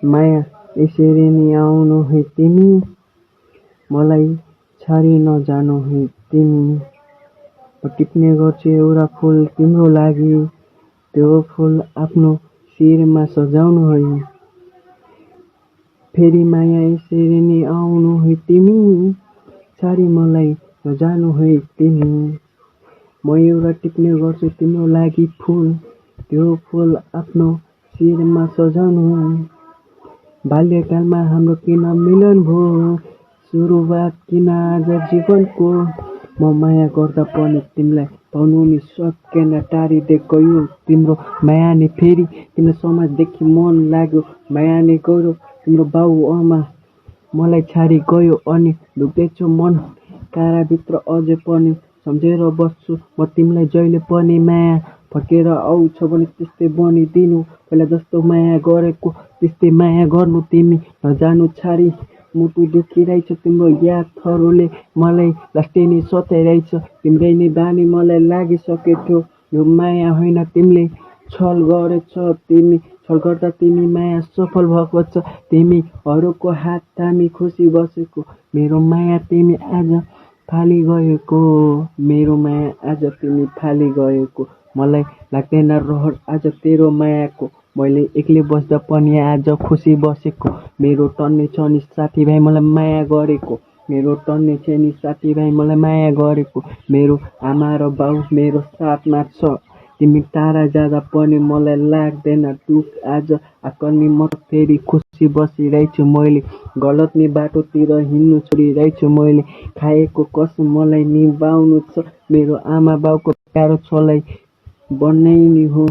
माया यसरी नि आउनु है तिमी, मलाई छाडी नजानु है तिमी। म टिप्ने गर्छु एउटा फुल तिम्रो लागि, त्यो फुल आफ्नो शिरमा सजाउनु है। फेरि माया यसरी नि आउनु है तिमी, छाडी मलाई नजानु है तिमी। म एउटा टिप्ने गर्छु तिम्रो लागि फुल, त्यो फुल आफ्नो शिरमा सजाउनु। बाल्यकालमा हाम्रो किन मिलन भयो, सुरुवात किन आज जीवनको। म माया गर्दा पनि तिमीलाई पाउनु नि सकेन, टाढिँदै गयो तिम्रो माया नि फेरि किन समाजदेखि मन लाग्यो। माया नि गयो तिम्रो बाउ आमा मलाई छाडी गयो, अनि दुख्दैछ मन काराभित्र अझै पनि सम्झेर बस्छु म तिमीलाई जहिले पनि। माया फर्केर आउँछ भने त्यस्तै बनिदिनु, पहिला जस्तो माया गरेको त्यस्तै माया गर्नु तिमी। नजानु छाडी मुटु दुखिरहेछ, तिम्रो यादहरूले मलाई लास्टै नै सताइरहेछ। तिम्रै नै बानी मलाई लागिसकेको थियो, यो माया होइन तिमीले छल गरेछ। तिमी छल गर्दा तिमी माया सफल भएको छ, तिमीहरूको हात थामी खुसी बसेको। मेरो माया तिमी आज फाली गएको, मेरो माया आज तिमी फाली गएको। मलाई लाग्दैन रहर आज तेरो मायाको, मैले एक्लै बस्दा पनि आज खुसी बसेको। मेरो टन्ने छ नि साथीभाइ मलाई माया गरेको, मेरो टन्ने छ नि साथीभाइ मलाई माया गरेको। मेरो आमा र बाउ मेरो साथमा छ, तिमी टाढा जाँदा पनि मलाई लाग्दैन दुख आज। आकर्नी म फेरि खुसी बसिरहेछु, मैले गलत नि बाटोतिर हिँड्नु छोडिरहेछु। मैले खाएको कसम मलाई निभाउनु छ, मेरो आमा बाउको प्यारो छोलाई बन्नै नि हो।